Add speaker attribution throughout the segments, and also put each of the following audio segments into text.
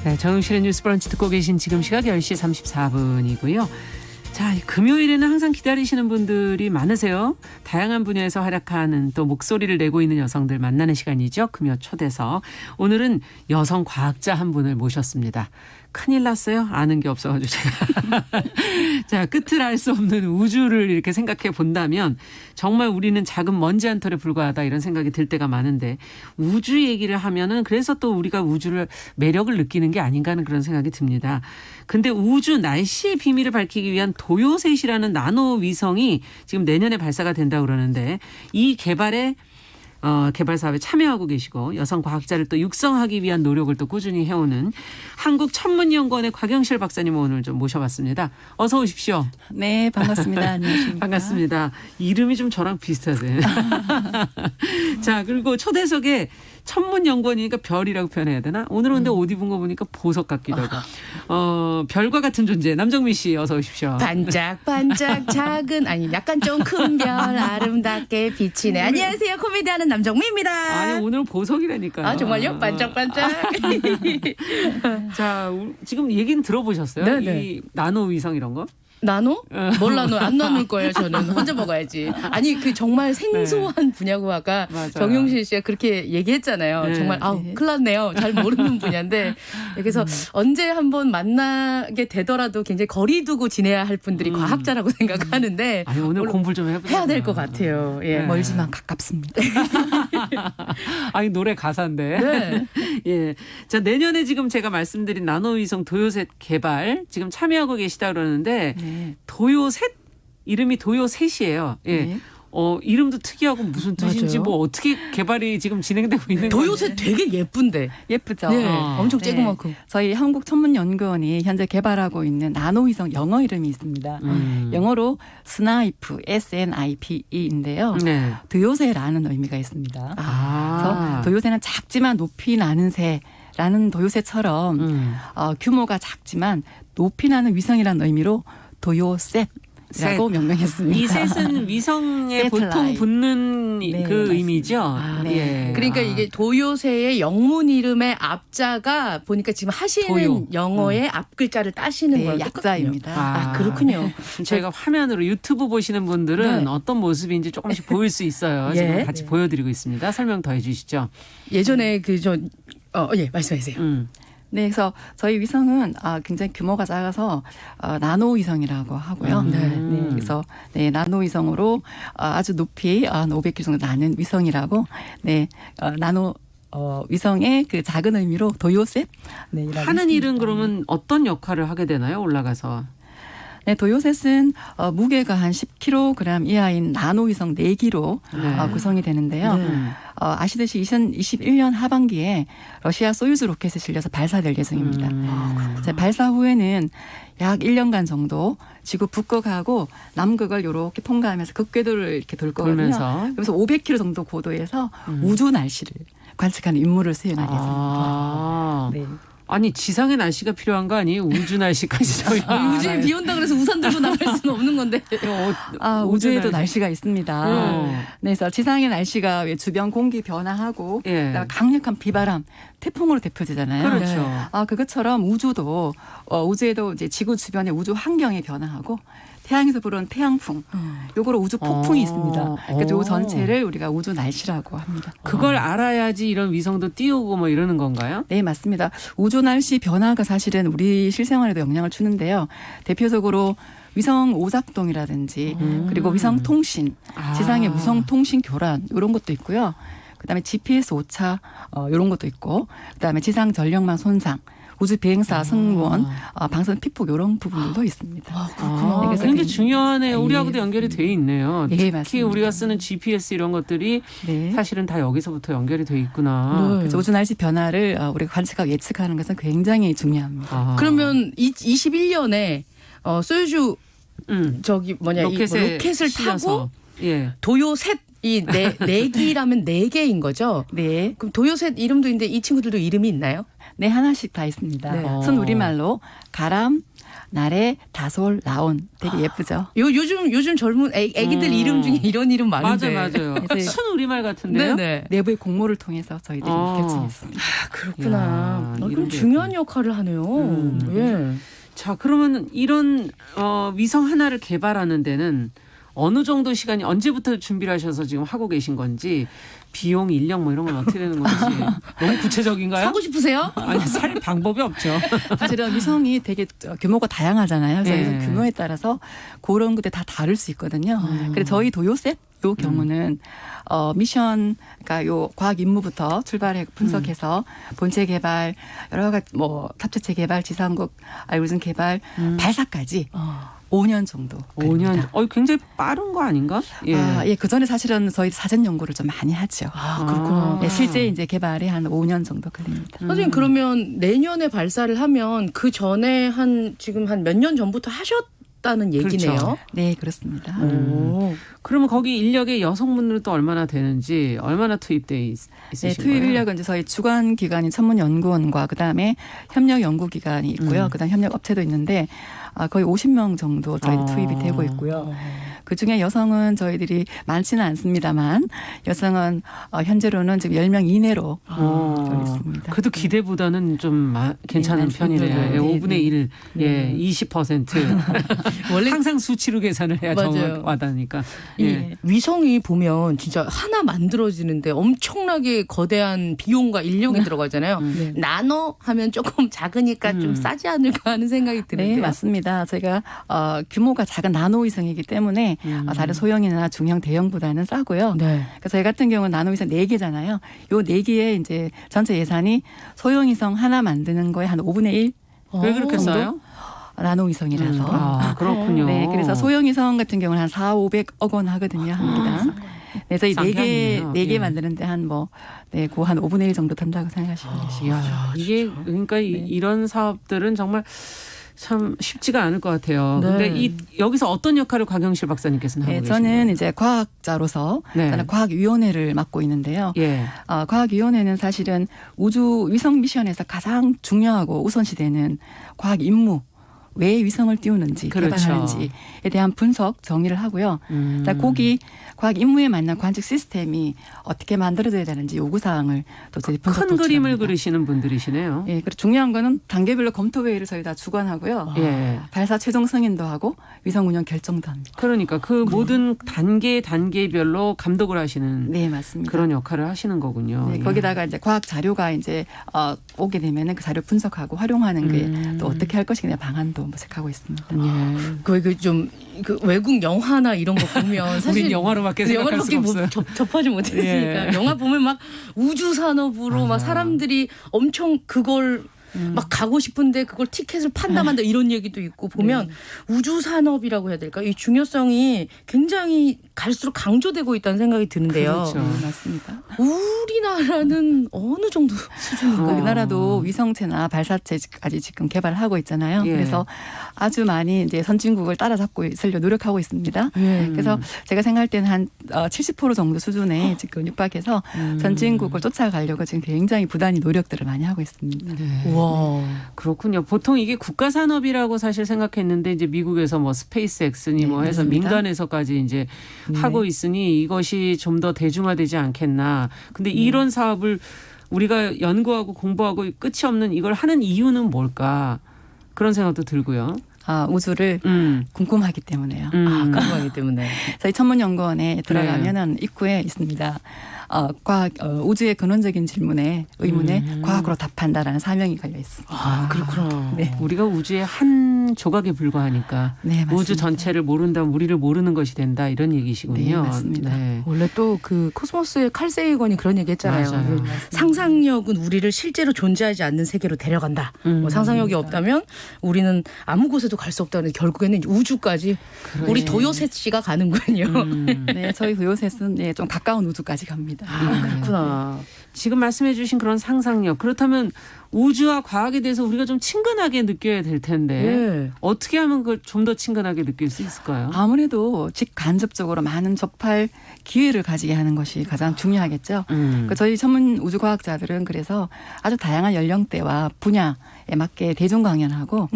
Speaker 1: 네, 정용실의 뉴스 브런치 듣고 계신 지금 시각 10시 34분이고요. 자, 금요일에는 항상 기다리시는 분들이 많으세요. 다양한 분야에서 활약하는 또 목소리를 내고 있는 여성들 만나는 시간이죠. 금요 초대석. 오늘은 여성 과학자 한 분을 모셨습니다. 큰일 났어요. 아는 게 없어가지고 제가. 자, 끝을 알 수 없는 우주를 이렇게 생각해 본다면 정말 우리는 작은 먼지 한 털에 불과하다 이런 생각이 들 때가 많은데 우주 얘기를 하면은 그래서 또 우리가 우주를 매력을 느끼는 게 아닌가 하는 그런 생각이 듭니다. 근데 우주 날씨의 비밀을 밝히기 위한 도요셋이라는 나노 위성이 지금 내년에 발사가 된다고 그러는데 이 개발 사업에 참여하고 계시고 여성 과학자를 또 육성하기 위한 노력을 또 꾸준히 해오는 한국천문연구원의 곽영실 박사님 오늘 좀 모셔봤습니다. 어서 오십시오.
Speaker 2: 네, 반갑습니다. 안녕하십니까.
Speaker 1: 반갑습니다. 이름이 좀 저랑 비슷하세요. 자, 그리고 초대석에 천문연구원이니까 별이라고 표현해야 되나? 오늘은 근데 옷 입은 거 보니까 보석 같기도 하고. 별과 같은 존재 남정미 씨 어서 오십시오.
Speaker 3: 반짝반짝 작은 아니 약간 좀 큰 별 아름답게 비치네. 안녕하세요. 코미디하는 남정미입니다.
Speaker 1: 아니 오늘은 보석이라니까요.
Speaker 3: 아 정말요? 반짝반짝.
Speaker 1: 자, 지금 얘기는 들어보셨어요?
Speaker 3: 네네.
Speaker 1: 이 나노 위성 이런 거?
Speaker 3: 나노? 뭘 나노? 안 나눌 거예요. 저는 혼자 먹어야지. 아니 그 정말 생소한 분야고 아까
Speaker 1: 맞아요.
Speaker 3: 정용실 씨가 그렇게 얘기했잖아요.
Speaker 1: 네.
Speaker 3: 정말 큰일 났네요. 잘 모르는 분야인데 그래서 언제 한번 만나게 되더라도 굉장히 거리 두고 지내야 할 분들이 과학자라고 생각하는데
Speaker 1: 아니 오늘 공부를 좀 해보자.
Speaker 3: 해야 될 것 같아요. 예.
Speaker 2: 멀지만 가깝습니다.
Speaker 1: 아니 노래 가사인데.
Speaker 3: 네.
Speaker 1: 예. 자, 내년에 지금 제가 말씀드린 나노위성 도요셋 개발 지금 참여하고 계시다 그러는데
Speaker 2: 네.
Speaker 1: 도요셋 이름이 도요셋이에요. 예.
Speaker 2: 네.
Speaker 1: 이름도 특이하고 무슨 뜻인지
Speaker 3: 맞아요.
Speaker 1: 뭐 어떻게 개발이 지금 진행되고 있는
Speaker 3: 도요새 되게 예쁜데.
Speaker 2: 예쁘죠?
Speaker 3: 네.
Speaker 1: 어.
Speaker 3: 엄청
Speaker 2: 네.
Speaker 3: 쬐그맣고.
Speaker 2: 저희 한국천문연구원이 현재 개발하고 있는 나노위성 영어 이름이 있습니다. 영어로 스나이프, SNIPE인데요.
Speaker 1: 네.
Speaker 2: 도요새라는 의미가 있습니다. 그래서
Speaker 1: 아.
Speaker 2: 도요새는 작지만 높이 나는 새라는 도요새처럼 규모가 작지만 높이 나는 위성이라는 의미로 도요셋이라고 명명했습니다.
Speaker 1: 이 셋은 위성에 보통
Speaker 2: 세틀라이트.
Speaker 1: 붙는
Speaker 2: 네,
Speaker 1: 그
Speaker 2: 맞습니다.
Speaker 1: 의미죠.
Speaker 2: 네.
Speaker 1: 예.
Speaker 3: 그러니까 이게 도요새의 영문 이름의 앞자가 보니까 지금 하시는
Speaker 1: 도요.
Speaker 3: 영어의 앞 글자를 따시는
Speaker 2: 네,
Speaker 3: 거예요.
Speaker 2: 약자입니다.
Speaker 3: 아, 그렇군요.
Speaker 1: 저희가 화면으로 유튜브 보시는 분들은
Speaker 3: 네.
Speaker 1: 어떤 모습인지 조금씩 보일 수 있어요.
Speaker 3: 예.
Speaker 1: 지금 같이 보여드리고 있습니다. 설명 더 해주시죠.
Speaker 3: 예전에 예, 말씀하세요.
Speaker 2: 네, 그래서 저희 위성은 굉장히 규모가 작아서 나노 위성이라고 하고요. 네, 그래서 나노 위성으로 아주 높이 500km 정도 나는 위성이라고 나노 위성의 그 작은 의미로 도요셋
Speaker 1: 하는 일은 그러면 어떤 역할을 하게 되나요? 올라가서.
Speaker 2: 네, 도요셋은 무게가 한 10kg 이하인 나노 위성 4기로 구성이 되는데요. 아시듯이 2021년 하반기에 러시아 소유즈 로켓에 실려서 발사될 예정입니다. 발사 후에는 약 1년간 정도 지구 북극하고 남극을 이렇게 통과하면서 극궤도를 이렇게 돌 거거든요.
Speaker 1: 돌면서.
Speaker 2: 그래서 500km 정도 고도에서 우주 날씨를 관측하는 임무를 수행할 예정입니다. 네.
Speaker 1: 아니 지상의 날씨가 필요한 거 아니에요? 우주 날씨까지 저희
Speaker 3: 우주에 비 온다 그래서 우산 들고 나갈 수는 없는 건데.
Speaker 2: 우주에도 날씨가 있습니다. 네, 그래서 지상의 날씨가 왜 주변 공기 변화하고 그다음에 강력한 비바람, 태풍으로 대표되잖아요.
Speaker 1: 그렇죠.
Speaker 2: 그것처럼 우주에도 이제 지구 주변의 우주 환경이 변화하고 태양에서 불어오는 태양풍, 요거로 우주 폭풍이 있습니다. 그래서 요 전체를 우리가 우주 날씨라고 합니다.
Speaker 1: 그걸 알아야지 이런 위성도 띄우고 뭐 이러는 건가요?
Speaker 2: 네, 맞습니다. 우주 날씨 변화가 사실은 우리 실생활에도 영향을 주는데요. 대표적으로 위성 오작동이라든지 그리고 위성 통신, 지상의 무선 통신 교란 이런 것도 있고요. 그다음에 GPS 오차 이런 것도 있고, 그다음에 지상 전력망 손상, 우주 비행사 승무원, 방사선 피폭 이런 부분도 있습니다.
Speaker 1: 그래서 굉장히 중요하네요. 우리하고도 연결이 돼 있네요.
Speaker 2: 네,
Speaker 1: 특히
Speaker 2: 맞습니다.
Speaker 1: 우리가 쓰는 GPS 이런 것들이 사실은 다 여기서부터 연결이 돼 있구나.
Speaker 2: 그래서 우주 날씨 변화를 우리가 관측하고 예측하는 것은 굉장히 중요합니다.
Speaker 3: 그러면 21년에 소유주 이
Speaker 1: 로켓을
Speaker 3: 로켓을 타고
Speaker 1: 실려서. 예.
Speaker 3: 도요셋 이 내기라면 4개인 거죠?
Speaker 2: 네.
Speaker 3: 그럼 도요새 이름도 있는데 이 친구들도 이름이 있나요?
Speaker 2: 네, 하나씩 다 있습니다.
Speaker 3: 네.
Speaker 2: 순 우리말로 가람, 나래, 다솔, 라온. 되게 예쁘죠.
Speaker 3: 요즘 젊은 애기들 이름 중에 이런 이름 많은데.
Speaker 1: 맞아요.
Speaker 2: 그래서
Speaker 1: 순 우리말 같은데요?
Speaker 3: 네네.
Speaker 2: 내부의 공모를 통해서 저희들이 결정했습니다.
Speaker 3: 아, 그렇구나.
Speaker 1: 야,
Speaker 3: 그럼
Speaker 1: 이름도
Speaker 3: 중요한 역할을 하네요. 예.
Speaker 1: 자, 그러면 이런 위성 하나를 개발하는 데는 어느 정도 시간이 언제부터 준비를 하셔서 지금 하고 계신 건지 비용, 인력 뭐 이런 건 어떻게 되는 건지 너무 구체적인가요?
Speaker 3: 사고 싶으세요?
Speaker 1: 아니, 살 방법이 없죠.
Speaker 2: 사실은 위성이 되게 규모가 다양하잖아요. 그래서
Speaker 1: 네.
Speaker 2: 그 규모에 따라서 그런 것들 다 다를 수 있거든요. 그래서 저희 도요셋 요 경우는 미션, 그러니까 요 과학 임무부터 출발해 분석해서 본체 개발, 여러 가지 뭐 탑재체 개발, 지상국 알고리즘 개발, 발사까지 5년 정도.
Speaker 1: 5년. 굉장히 빠른 거 아닌가? 예.
Speaker 2: 예, 그 전에 사실은 저희 사전 연구를 좀 많이 하죠.
Speaker 3: 아, 그렇구나.
Speaker 2: 예, 실제 이제 개발에 한 5년 정도 걸립니다.
Speaker 3: 선생님 그러면 내년에 발사를 하면 그 전에 지금 한 몇 년 전부터 하셨다는 얘기네요.
Speaker 1: 그렇죠.
Speaker 2: 네, 그렇습니다.
Speaker 3: 오.
Speaker 1: 그러면 거기 인력의 여성분들은 또 얼마나 되는지, 얼마나 투입돼
Speaker 2: 네,
Speaker 1: 있으신
Speaker 2: 투입
Speaker 1: 거예요?
Speaker 2: 인력은 이제 저희 주관 기관인 천문연구원과 그다음에 협력 연구기관이 있고요. 그다음 협력 업체도 있는데 거의 50명 정도 저희 투입이 되고 있고요. 그중에 여성은 저희들이 많지는 않습니다만 여성은 현재로는 지금 10명 이내로 되어 있습니다.
Speaker 1: 그래도 기대보다는 좀 괜찮은
Speaker 2: 네,
Speaker 1: 편이네요.
Speaker 2: 네,
Speaker 1: 예,
Speaker 2: 네,
Speaker 1: 5분의
Speaker 2: 네.
Speaker 1: 1, 예, 20%.
Speaker 3: 원래
Speaker 1: 항상 수치로 계산을 해야
Speaker 3: 맞아요.
Speaker 1: 정확 와닿으니까.
Speaker 3: 이
Speaker 1: 예.
Speaker 3: 위성이 보면 진짜 하나 만들어지는데 엄청나게 거대한 비용과 인력이 들어가잖아요.
Speaker 2: 네.
Speaker 3: 나노 하면 조금 작으니까 좀 싸지 않을까 하는 생각이 드는데요.
Speaker 2: 네, 맞습니다. 저희가 규모가 작은 나노위성이기 때문에 다른 소형이나 중형, 대형보다는 싸고요.
Speaker 3: 네.
Speaker 2: 그래서 저희 같은 경우는 나노위성 4개잖아요. 요 4개의 이제 전체 예산이 소형위성 하나 만드는 거에 한 5분의 1
Speaker 1: 왜 그렇게
Speaker 2: 정도?
Speaker 1: 싸요?
Speaker 2: 나노위성이라서.
Speaker 1: 아, 그렇군요.
Speaker 2: 네, 그래서 소형위성 같은 경우는 한 4,500억 원 하거든요, 한 개당. 네, 저희
Speaker 1: 싼게
Speaker 2: 4개,
Speaker 1: 아니네요.
Speaker 2: 4개
Speaker 1: 예.
Speaker 2: 만드는데 한 한 5분의 1 정도 든다고 생각하시면 되시죠.
Speaker 1: 이야, 이게 그러니까 이런 사업들은 정말 참 쉽지가 않을 것 같아요.
Speaker 3: 네.
Speaker 1: 근데 여기서 어떤 역할을 곽영실 박사님께서는 하고
Speaker 2: 네,
Speaker 1: 계신가요?
Speaker 2: 저는 이제 과학자로서
Speaker 1: 네.
Speaker 2: 저는 과학위원회를 맡고 있는데요.
Speaker 1: 예.
Speaker 2: 과학위원회는 사실은 우주 위성 미션에서 가장 중요하고 우선시되는 과학 임무, 왜 위성을 띄우는지
Speaker 1: 그렇죠.
Speaker 2: 개발하는지에 대한 분석 정의를 하고요. 거기 과학 임무에 맞는 관측 시스템이 어떻게 만들어져야 되는지 요구사항을 또 저희 분석
Speaker 1: 큰 그림을
Speaker 2: 도출합니다.
Speaker 1: 그리시는 분들이시네요.
Speaker 2: 예, 그리고 중요한 거는 단계별로 검토 회의를 저희 다 주관하고요.
Speaker 1: 예.
Speaker 2: 발사 최종 승인도 하고 위성 운영 결정도 합니다.
Speaker 1: 그러니까 그 모든 단계별로 감독을 하시는
Speaker 2: 네, 맞습니다.
Speaker 1: 그런 역할을 하시는 거군요.
Speaker 2: 네,
Speaker 1: 예.
Speaker 2: 거기다가 이제 과학 자료가 이제 오게 되면은 그 자료 분석하고 활용하는 게 또 어떻게 할 것이냐 방안도 모색하고 있습니다.
Speaker 1: 예.
Speaker 3: 그 외국 영화나 이런 거 보면 사실
Speaker 1: 우린 영화로밖에 생각할 수가 없어요.
Speaker 3: 접하지 못했으니까
Speaker 1: 예.
Speaker 3: 영화 보면 막 우주 산업으로 막 사람들이 엄청 그걸 막 가고 싶은데 그걸 티켓을 판다만다 이런 얘기도 있고 보면 우주 산업이라고 해야 될까 이 중요성이 굉장히 갈수록 강조되고 있다는 생각이 드는데요.
Speaker 1: 그렇죠.
Speaker 2: 네, 맞습니다.
Speaker 3: 우리나라는 어느 정도 수준인가요?
Speaker 2: 우리나라도 위성체나 발사체까지 지금 개발을 하고 있잖아요.
Speaker 1: 예.
Speaker 2: 그래서 아주 많이 이제 선진국을 따라잡고 있으려 노력하고 있습니다. 그래서 제가 생각할 때는 한 70% 정도 수준에 지금 육박해서 선진국을 쫓아가려고 지금 굉장히 부단히 노력들을 많이 하고 있습니다.
Speaker 1: 네.
Speaker 3: 와.
Speaker 1: 그렇군요. 보통 이게 국가 산업이라고 사실 생각했는데 이제 미국에서 뭐 스페이스X니 뭐
Speaker 2: 네,
Speaker 1: 해서
Speaker 2: 맞습니다.
Speaker 1: 민간에서까지 이제 하고 있으니 이것이 좀 더 대중화되지 않겠나. 근데 이런 사업을 우리가 연구하고 공부하고 끝이 없는 이걸 하는 이유는 뭘까? 그런 생각도 들고요.
Speaker 2: 우주를 궁금하기 때문에요.
Speaker 3: 궁금하기 때문에.
Speaker 2: 저희 천문연구원에 들어가면은 입구에 있습니다. 우주의 근원적인 의문에 과학으로 답한다라는 사명이 걸려 있습니다.
Speaker 3: 아, 그렇구나.
Speaker 2: 네.
Speaker 1: 우리가 우주의 한 조각에 불과하니까
Speaker 2: 네, 맞습니다.
Speaker 1: 우주 전체를 모른다면 우리를 모르는 것이 된다 이런 얘기시군요.
Speaker 2: 네, 맞습니다.
Speaker 1: 네.
Speaker 3: 원래 또 그 코스모스의 칼 세이건이 그런 얘기 했잖아요.
Speaker 1: 맞아요.
Speaker 3: 그 상상력은 우리를 실제로 존재하지 않는 세계로 데려간다. 뭐 상상력이 없다면 우리는 아무 곳에도 갈 수 없다는 결국에는 우주까지 우리 도요셋 씨가 가는군요.
Speaker 2: 네, 저희 도요셋은 좀 가까운 우주까지 갑니다.
Speaker 3: 아, 그렇구나.
Speaker 1: 지금 말씀해 주신 그런 상상력 그렇다면 우주와 과학에 대해서 우리가 좀 친근하게 느껴야 될 텐데
Speaker 3: 예.
Speaker 1: 어떻게 하면 그걸 좀 더 친근하게 느낄 수 있을까요?
Speaker 2: 아무래도 직간접적으로 많은 접할 기회를 가지게 하는 것이 가장 중요하겠죠. 그러니까 저희 전문 우주과학자들은 그래서 아주 다양한 연령대와 분야에 맞게 대중 강연하고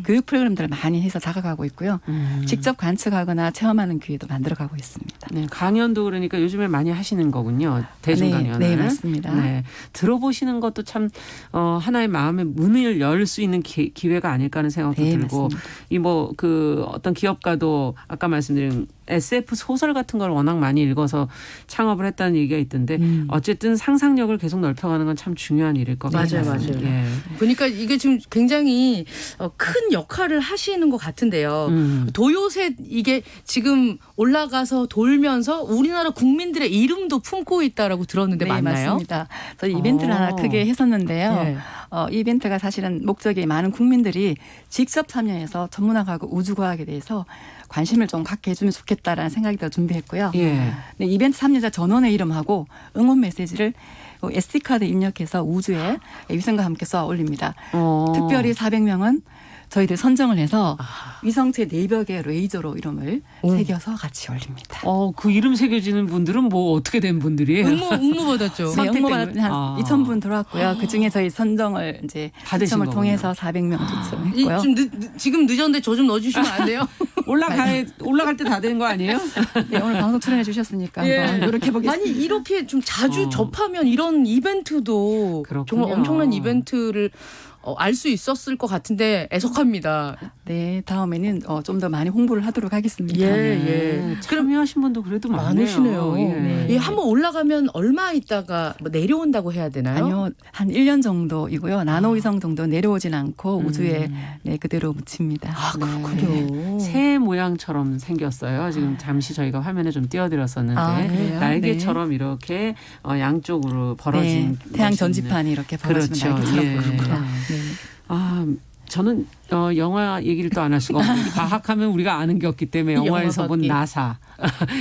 Speaker 2: 교육 프로그램들을 많이 해서 다가가고 있고요. 직접 관측하거나 체험하는 기회도 만들어가고 있습니다.
Speaker 1: 네, 강연도 그러니까 요즘에 많이 하시는 거군요. 대중 강연을.
Speaker 2: 네, 맞습니다.
Speaker 1: 네, 들어보시는 것도 참 하나의 마음의 문을 열 수 있는 기회가 아닐까 하는 생각도
Speaker 2: 네,
Speaker 1: 들고
Speaker 2: 맞습니다.
Speaker 1: 이 뭐 그 어떤 기업가도 아까 말씀드린 SF 소설 같은 걸 워낙 많이 읽어서 창업을 했다는 얘기가 있던데 어쨌든 상상력을 계속 넓혀가는 건 참 중요한 일일 것 같아요.
Speaker 3: 맞아요.
Speaker 1: 예.
Speaker 3: 보니까 이게 지금 굉장히 큰 역할을 하시는 것 같은데요. 도요새 이게 지금 올라가서 돌면서 우리나라 국민들의 이름도 품고 있다라고 들었는데
Speaker 2: 네,
Speaker 3: 맞나요?
Speaker 2: 맞습니다. 저희 이벤트를 하나 크게 했었는데요.
Speaker 3: 네.
Speaker 2: 이 이벤트가 사실은 목적이 많은 국민들이 직접 참여해서 천문학하고 우주과학에 대해서 관심을 좀 갖게 해주면 좋겠다라는 생각이 더 준비했고요.
Speaker 1: 예.
Speaker 2: 네, 이벤트 참여자 전원의 이름하고 응원 메시지를 SD카드 입력해서 우주에 위성과 함께 쏘아 올립니다. 특별히 400명은 저희들 선정을 해서 위성체 내벽에 레이저로 이름을 새겨서 같이 올립니다.
Speaker 1: 그 이름 새겨지는 분들은 뭐 어떻게 된 분들이에요?
Speaker 3: 응모 받았죠.
Speaker 2: 네,
Speaker 1: 선택된
Speaker 2: 응모받은 한 2,000분 들어왔고요. 그 중에 저희 선정을 이제
Speaker 1: 받으신
Speaker 2: 추첨을
Speaker 1: 거군요.
Speaker 2: 통해서 400명 추첨했고요.
Speaker 3: 지금 늦었는데 저 좀 넣어주시면 안 돼요?
Speaker 1: 올라갈 때 다 된 거 아니에요?
Speaker 2: 네, 오늘 방송 출연해 주셨으니까
Speaker 3: 예.
Speaker 2: 한번 노력해 보겠습니다.
Speaker 3: 아니 이렇게 좀 자주 접하면 이런 이벤트도
Speaker 1: 그렇군요.
Speaker 3: 정말 엄청난 이벤트를 알 수 있었을 것 같은데 애석합니다.
Speaker 2: 네, 다음에는 좀 더 많이 홍보를 하도록 하겠습니다.
Speaker 3: 예.
Speaker 1: 참여하신 분도 그래도
Speaker 3: 많으시네요.
Speaker 1: 많으시네요. 예.
Speaker 3: 예, 한번 올라가면 얼마 있다가 뭐 내려온다고 해야 되나요?
Speaker 2: 아니요, 한 1년 정도이고요. 나노위성 정도 내려오진 않고 우주에 그대로 묻힙니다.
Speaker 3: 아, 그렇군요.
Speaker 1: 새 모양처럼 생겼어요. 지금 잠시 저희가 화면에 좀 띄워드렸었는데
Speaker 3: 아, 그래요?
Speaker 1: 날개처럼 이렇게 양쪽으로 벌어진
Speaker 2: 태양
Speaker 1: 것이
Speaker 2: 전지판이 이렇게 벌어지는
Speaker 1: 그렇죠.
Speaker 2: 날개처럼
Speaker 1: 예.
Speaker 2: 보입니다. 네.
Speaker 1: 저는 영화 얘기를 또 안 할 수가 없고 과학하면 우리가 아는 게 없기 때문에 영화에서 본
Speaker 3: 영화밖에.
Speaker 1: 나사,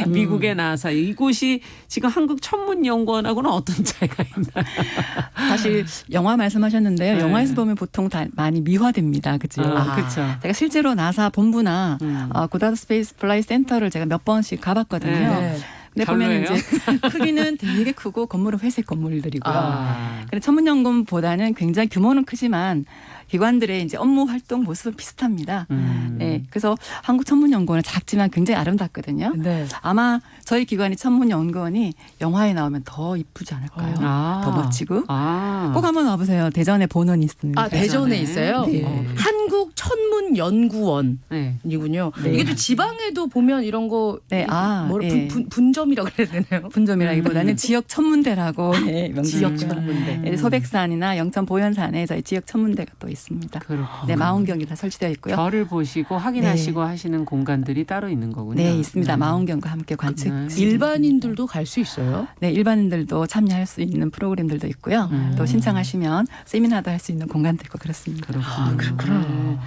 Speaker 1: 미국의 나사 이곳이 지금 한국 천문연구원하고는 어떤 차이가 있나요?
Speaker 2: 사실 영화 말씀하셨는데요.
Speaker 1: 네.
Speaker 2: 영화에서 보면 보통 다 많이 미화됩니다. 그죠?
Speaker 1: 그렇죠.
Speaker 2: 제가 실제로 나사 본부나 고다드 스페이스 플라이 센터를 제가 몇 번씩 가봤거든요.
Speaker 1: 네.
Speaker 2: 근데 보면
Speaker 1: 별로예요?
Speaker 2: 이제 크기는 되게 크고 건물은 회색 건물들이고요.
Speaker 1: 아.
Speaker 2: 근데 천문연구원보다는 굉장히 규모는 크지만 기관들의 이제 업무 활동 모습은 비슷합니다. 네, 그래서 한국천문연구원은 작지만 굉장히 아름답거든요.
Speaker 3: 네.
Speaker 2: 아마 저희 기관이 천문연구원이 영화에 나오면 더 이쁘지 않을까요? 더 멋지고. 꼭 한번 와보세요. 대전에 본원이 있습니다.
Speaker 3: 아, 대전에 있어요?
Speaker 2: 네.
Speaker 3: 한국천문연구원이군요.
Speaker 1: 네.
Speaker 3: 이게 또 지방에도 보면 이런 거
Speaker 2: 네,
Speaker 3: 뭐라 분점이라고 그래야 되나요?
Speaker 2: 분점이라기보다는 지역 천문대라고
Speaker 3: 지역 천문대.
Speaker 2: 네, 소백산이나 영천 보현산에 저희 지역 천문대가 또 있습니다.
Speaker 1: 그렇군요.
Speaker 2: 네, 마운경이 다 설치되어 있고요.
Speaker 1: 별을 보시고 확인하시고 하시는 공간들이 따로 있는 거군요.
Speaker 2: 네, 있습니다. 마운경과 함께 관측.
Speaker 3: 일반인들도 갈 수 있어요?
Speaker 2: 네, 일반인들도 참여할 수 있는 프로그램들도 있고요. 또 신청하시면 세미나도 할 수 있는 공간도 있고 그렇습니다.
Speaker 1: 그렇군요.
Speaker 3: 그렇구나.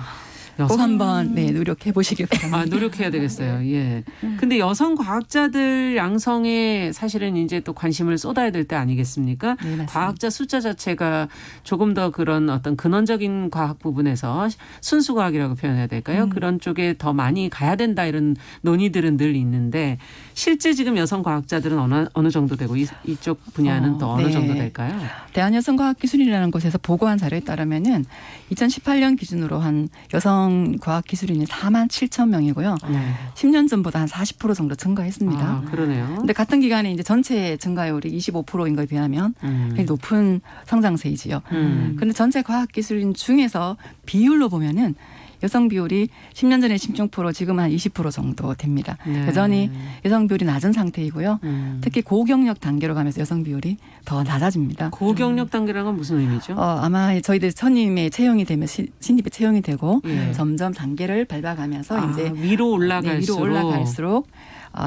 Speaker 2: 꼭 한번 노력해 보시길 바랍니다.
Speaker 1: 노력해야 되겠어요. 예. 근데 여성 과학자들 양성에 사실은 이제 또 관심을 쏟아야 될 때 아니겠습니까?
Speaker 2: 네, 맞습니다.
Speaker 1: 과학자 숫자 자체가 조금 더 그런 어떤 근원적인 과학 부분에서 순수 과학이라고 표현해야 될까요? 그런 쪽에 더 많이 가야 된다 이런 논의들은 늘 있는데 실제 지금 여성 과학자들은 어느 정도 되고 이쪽 분야는 또 어느
Speaker 2: 네.
Speaker 1: 정도 될까요?
Speaker 2: 대한여성과학기술인이라는 곳에서 보고한 자료에 따르면은 2018년 기준으로 한 여성 과학기술인이 4만 7천 명이고요.
Speaker 1: 네.
Speaker 2: 10년 전보다 한 40% 정도 증가했습니다.
Speaker 1: 그러네요.
Speaker 2: 근데 같은 기간에 이제 전체 증가율이 25%인 것에 비하면 굉장히 높은 성장세이지요. 그런데 전체 과학기술인 중에서 비율로 보면은 여성 비율이 10년 전에 16%, 지금 한 20% 정도 됩니다.
Speaker 1: 네.
Speaker 2: 여전히 여성 비율이 낮은 상태이고요. 특히 고경력 단계로 가면서 여성 비율이 더 낮아집니다.
Speaker 1: 고경력 단계라는 건 무슨 의미죠?
Speaker 2: 아마 저희들 선임에 채용이 되면 신입에 채용이 되고
Speaker 1: 예.
Speaker 2: 점점 단계를 밟아가면서 이제
Speaker 1: 위로 올라갈수록,
Speaker 2: 위로 올라갈수록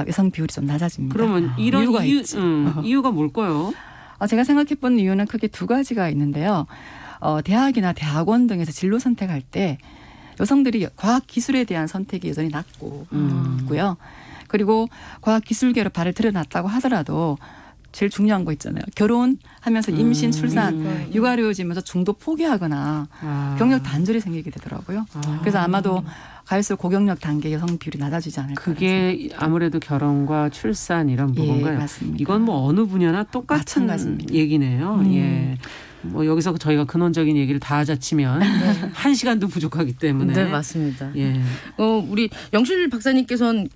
Speaker 2: 여성 비율이 좀 낮아집니다.
Speaker 1: 그러면 이런
Speaker 2: 이유가 있지.
Speaker 1: 이유가 뭘까요?
Speaker 2: 제가 생각해본 이유는 크게 두 가지가 있는데요. 대학이나 대학원 등에서 진로 선택할 때 여성들이 과학 기술에 대한 선택이 여전히 낮고 있고요. 그리고 과학 기술계로 발을 들여놨다고 하더라도 제일 중요한 거 있잖아요. 결혼하면서 임신, 출산, 육아휴직이면서 중도 포기하거나 경력 단절이 생기게 되더라고요. 그래서 아마도 갈수록 고경력 단계 여성 비율이 낮아지지 않을까.
Speaker 1: 그게 아무래도 결혼과 출산 이런
Speaker 2: 예,
Speaker 1: 부분가요?
Speaker 2: 맞습니다.
Speaker 1: 이건 뭐 어느 분야나 똑같은
Speaker 2: 마찬가지입니다.
Speaker 1: 얘기네요. 예. 뭐 여기서 저희가 근원적인 얘기를 다 하자치면 한 시간도 부족하기 때문에.
Speaker 3: 네, 맞습니다.
Speaker 1: 예.
Speaker 3: 우리 영실 박사님께서는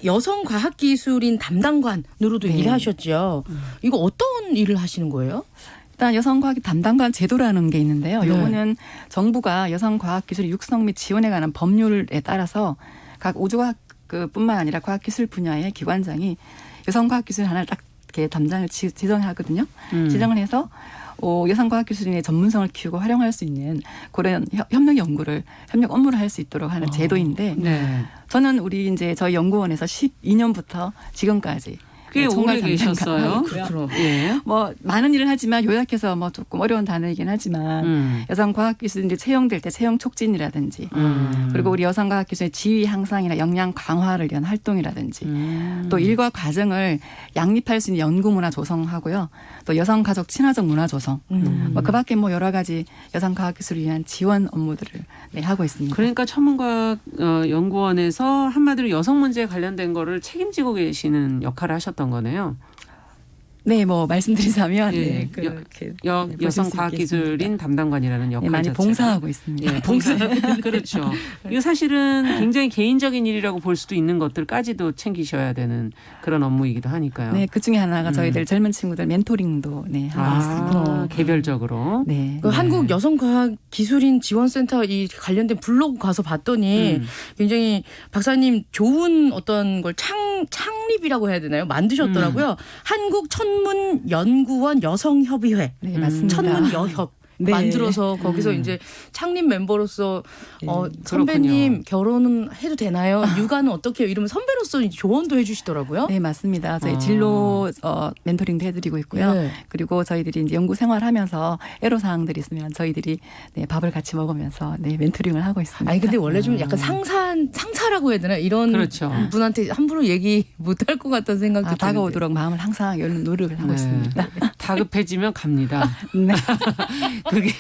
Speaker 3: 여성 과학기술인 담당관으로도
Speaker 2: 네.
Speaker 3: 일하셨죠. 이거 어떤 일을 하시는 거예요?
Speaker 2: 일단 여성과학 담당관 제도라는 게 있는데요.
Speaker 3: 네.
Speaker 2: 요거는 정부가 여성과학기술 육성 및 지원에 관한 법률에 따라서 각 우주과학뿐만 아니라 과학기술 분야의 기관장이 여성과학기술 하나를 딱 이렇게 담당을 지정하거든요. 지정을 해서 여성과학기술인의 전문성을 키우고 활용할 수 있는 그런 협력 업무를 할 수 있도록 하는 제도인데
Speaker 1: 네.
Speaker 2: 저는 저희 연구원에서 12년부터 지금까지
Speaker 1: 꽤 오래 계셨어요.
Speaker 3: 그렇죠.
Speaker 1: 예.
Speaker 2: 뭐 많은 일을 하지만 요약해서 뭐 조금 어려운 단어이긴 하지만 여성 과학기술인들 채용될 때 채용 촉진이라든지 그리고 우리 여성 과학기술의 지위 향상이나 역량 강화를 위한 활동이라든지 또 일과 과정을 양립할 수 있는 연구 문화 조성하고요. 또 여성 가족 친화적 문화 조성. 뭐 그밖에 뭐 여러 가지 여성 과학기술을 위한 지원 업무들을 하고 있습니다.
Speaker 1: 그러니까 천문과학 연구원에서 한마디로 여성 문제에 관련된 거를 책임지고 계시는 역할을 하셨던 거네요.
Speaker 2: 네, 뭐 말씀드리자면
Speaker 1: 예.
Speaker 2: 네, 그렇게
Speaker 1: 여성 과학기술인 담당관이라는 역할
Speaker 2: 많이
Speaker 1: 자체가.
Speaker 2: 봉사하고 있습니다.
Speaker 1: 예, 봉사. 그렇죠. 이거 사실은 굉장히 개인적인 일이라고 볼 수도 있는 것들까지도 챙기셔야 되는 그런 업무이기도 하니까요.
Speaker 2: 네, 그 중에 하나가 저희들 젊은 친구들 멘토링도 하고 있습니다.
Speaker 1: 개별적으로.
Speaker 2: 네.
Speaker 3: 한국 여성과학기술인 지원센터 이 관련된 블로그 가서 봤더니 굉장히 박사님 좋은 어떤 걸 창립이라고 해야 되나요? 만드셨더라고요. 한국 천문연구원 여성협의회.
Speaker 2: 네, 맞습니다.
Speaker 3: 천문여협.
Speaker 2: 네.
Speaker 3: 만들어서 거기서 이제 창립 멤버로서
Speaker 2: 네,
Speaker 3: 선배님 결혼은 해도 되나요? 육아는 어떻게 해요? 이러면 선배로서 이제 조언도 해주시더라고요.
Speaker 2: 네, 맞습니다. 저희 진로 멘토링도 해드리고 있고요.
Speaker 3: 네.
Speaker 2: 그리고 저희들이 이제 연구 생활하면서 애로사항들이 있으면 저희들이 밥을 같이 먹으면서 멘토링을 하고 있습니다.
Speaker 3: 아니 근데 원래 좀 약간 상사라고 해야 되나 이런
Speaker 1: 그렇죠.
Speaker 3: 분한테 함부로 얘기 못할 것 같다는 생각도 드는데.
Speaker 2: 다가오도록 마음을 항상 열는 노력을 하고 있습니다.
Speaker 1: 다급해지면 갑니다.
Speaker 2: 네.
Speaker 1: 그게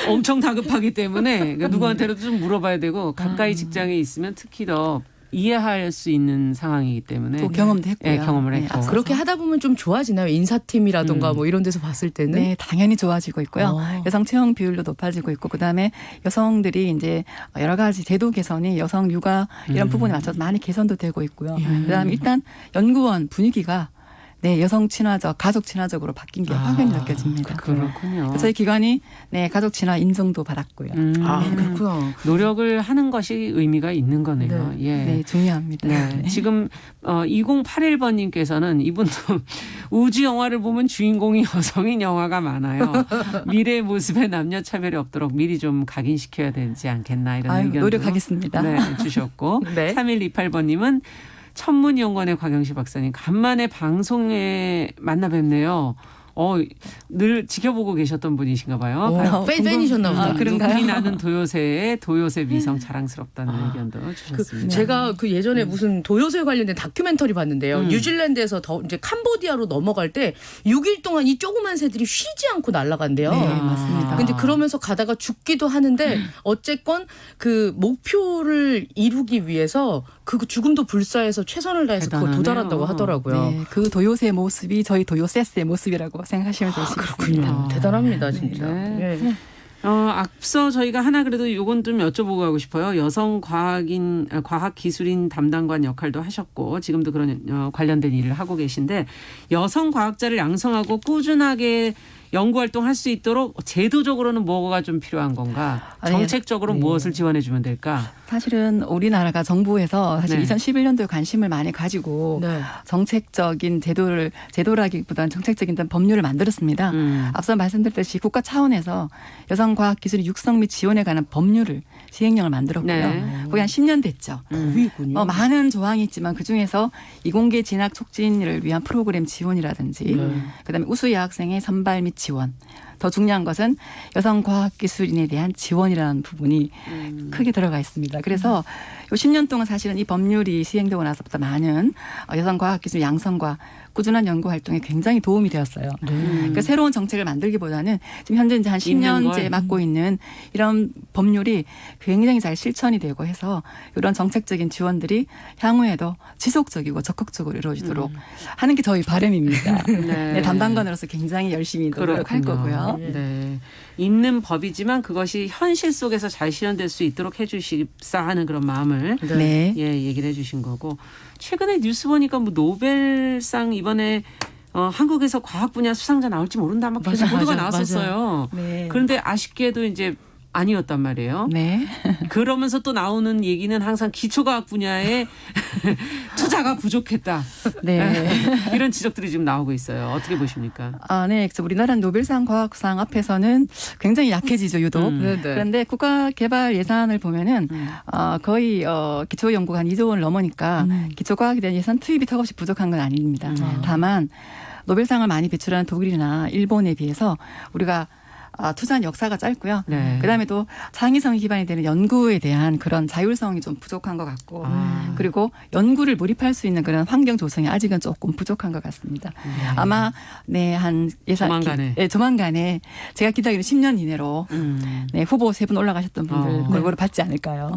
Speaker 1: 엄청 다급하기 때문에 누구한테라도 좀 물어봐야 되고 가까이 직장에 있으면 특히 더 이해할 수 있는 상황이기 때문에
Speaker 2: 또 경험도 했고요.
Speaker 1: 네, 경험을 했고.
Speaker 2: 앞서서.
Speaker 3: 그렇게 하다 보면 좀 좋아지나요? 인사팀이라든가 뭐 이런 데서 봤을 때는.
Speaker 2: 네, 당연히 좋아지고 있고요. 여성 채용 비율도 높아지고 있고, 그다음에 여성들이 이제 여러 가지 제도 개선이 여성 육아 이런 부분에 맞춰서 많이 개선도 되고 있고요. 그다음에 일단 연구원 분위기가 여성 친화적, 가족 친화적으로 바뀐 게 확연히 느껴집니다.
Speaker 1: 그렇군요.
Speaker 2: 저희 기관이 가족 친화 인정도 받았고요.
Speaker 3: 그렇구나.
Speaker 1: 노력을 하는 것이 의미가 있는 거네요. 예.
Speaker 2: 네, 중요합니다.
Speaker 1: 네. 지금 2081번님께서는 이분도 우주 영화를 보면 주인공이 여성인 영화가 많아요. 미래의 모습에 남녀 차별이 없도록 미리 좀 각인시켜야 되지 않겠나 이런 의견도
Speaker 2: 노력하겠습니다.
Speaker 1: 네, 주셨고
Speaker 3: 네.
Speaker 1: 3128번님은 천문연구원의 곽영시 박사님 간만에 방송에 만나 뵙네요. 늘 지켜보고 계셨던 분이신가 봐요.
Speaker 3: 팬이셨나 보다.
Speaker 2: 그런가요?
Speaker 1: 눈이 나는 도요새 미성 자랑스럽다는 의견도 주셨습니다.
Speaker 3: 제가 그 예전에 무슨 도요새 관련된 다큐멘터리 봤는데요. 뉴질랜드에서 이제 캄보디아로 넘어갈 때 6일 동안 이 조그만 새들이 쉬지 않고 날아간대요.
Speaker 2: 네, 맞습니다.
Speaker 3: 근데 그러면서 가다가 죽기도 하는데 어쨌건 그 목표를 이루기 위해서 그 죽음도 불사해서 최선을 다해서 그걸
Speaker 1: 대단하네요.
Speaker 3: 도달한다고 하더라고요.
Speaker 2: 네, 그 도요새 모습이 저희 도요세스의 모습이라고 생각하시면 되시겠습니다.
Speaker 3: 대단합니다, 진짜.
Speaker 1: 네.
Speaker 3: 네.
Speaker 1: 앞서 저희가 하나 그래도 요건 좀 여쭤보고 가고 싶어요. 여성 과학기술인 담당관 역할도 하셨고 지금도 그런 관련된 일을 하고 계신데 여성 과학자를 양성하고 꾸준하게 연구활동 할 수 있도록 제도적으로는 뭐가 좀 필요한 건가? 정책적으로 무엇을 지원해 주면 될까?
Speaker 2: 사실은 우리나라가 정부에서 사실 2011년도에 관심을 많이 가지고 정책적인 제도라기보다는 정책적인 법률을 만들었습니다. 앞서 말씀드렸듯이 국가 차원에서 여성과학기술 육성 및 지원에 관한 법률을 시행령을 만들었고요. 거의 한 10년 됐죠.
Speaker 3: 거의군요.
Speaker 2: 많은 조항이 있지만 그중에서 이공계 진학 촉진을 위한 프로그램 지원이라든지 그다음에 우수 여학생의 선발 및 지원, 더 중요한 것은 여성 과학기술인에 대한 지원이라는 부분이 크게 들어가 있습니다. 그래서 요 10년 동안 사실은 이 법률이 시행되고 나서부터 많은 여성 과학기술 양성과 꾸준한 연구 활동에 굉장히 도움이 되었어요. 그러니까 새로운 정책을 만들기보다는 지금 현재 이제 한 10년째 맡고 있는 이런 법률이 굉장히 잘 실천이 되고 해서 이런 정책적인 지원들이 향후에도 지속적이고 적극적으로 이루어지도록 하는 게 저희 바람입니다. 네, 담당관으로서 굉장히 열심히 노력할 거고요.
Speaker 1: 네. 있는 법이지만 그것이 현실 속에서 잘 실현될 수 있도록 해주십사 하는 그런 마음을
Speaker 2: 네.
Speaker 1: 예, 얘기를 해주신 거고 최근에 뉴스 보니까 뭐 노벨상 이번에 한국에서 과학 분야 수상자 나올지 모른다 막 계속 보도가 나왔었어요.
Speaker 2: 네.
Speaker 1: 그런데 아쉽게도 이제 아니었단 말이에요.
Speaker 2: 네.
Speaker 1: 그러면서 또 나오는 얘기는 항상 기초과학 분야에 투자가 부족했다.
Speaker 2: 네.
Speaker 1: 이런 지적들이 지금 나오고 있어요. 어떻게 보십니까?
Speaker 2: 네. 그래서 우리나라 노벨상 과학상 앞에서는 굉장히 약해지죠, 유독.
Speaker 3: 네네.
Speaker 2: 그런데 국가개발 예산을 보면은 거의 기초연구가 한 2조 원을 넘으니까 기초과학에 대한 예산 투입이 턱없이 부족한 건 아닙니다. 다만 노벨상을 많이 배출하는 독일이나 일본에 비해서 우리가 투자한 역사가 짧고요.
Speaker 1: 네.
Speaker 2: 그다음에 또 창의성이 기반이 되는 연구에 대한 그런 자율성이 좀 부족한 것 같고 그리고 연구를 몰입할 수 있는 그런 환경 조성이 아직은 조금 부족한 것 같습니다. 아마 한 예산 조만간에 제가 기다리는 10년 이내로 후보 3분 올라가셨던 분들 골고루 받지 않을까요?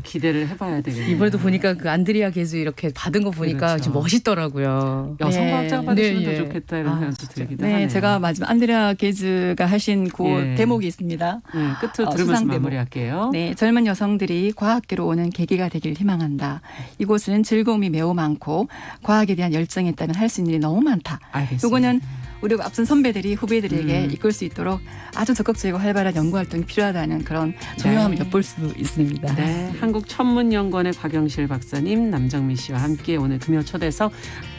Speaker 1: 기대를 해봐야 되겠네요.
Speaker 3: 이번에도 보니까 그 안드리아 게즈 이렇게 받은 거 보니까
Speaker 1: 그렇죠.
Speaker 3: 좀 멋있더라고요.
Speaker 1: 여성
Speaker 2: 네.
Speaker 1: 과학자가 받으시면
Speaker 3: 네,
Speaker 1: 더
Speaker 3: 예.
Speaker 1: 좋겠다 이런 생각도 들기도
Speaker 2: 네,
Speaker 1: 하네요.
Speaker 2: 제가 마지막 안드레아 게즈가 하신 그
Speaker 1: 예.
Speaker 2: 대목이 있습니다.
Speaker 1: 끝으로 들으면서
Speaker 2: 수상 대목.
Speaker 1: 마무리할게요.
Speaker 2: 네, 젊은 여성들이 과학계로 오는 계기가 되길 희망한다. 이곳은 즐거움이 매우 많고 과학에 대한 열정이 있다면 할 수 있는 일이 너무 많다.
Speaker 1: 알겠습니다.
Speaker 2: 요거는 우리 앞선 선배들이 후배들에게 이끌 수 있도록 아주 적극적이고 활발한 연구 활동이 필요하다는 그런 중요함을 엿볼 수 있습니다.
Speaker 1: 네, 한국천문연구원의 곽영실 박사님, 남정미 씨와 함께 오늘 금요 초대석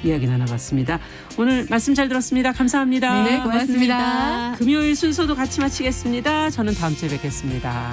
Speaker 1: 이야기 나눠봤습니다. 오늘 말씀 잘 들었습니다. 감사합니다.
Speaker 2: 네, 고맙습니다.
Speaker 1: 금요일 순서도 같이 마치겠습니다. 저는 다음 주에 뵙겠습니다.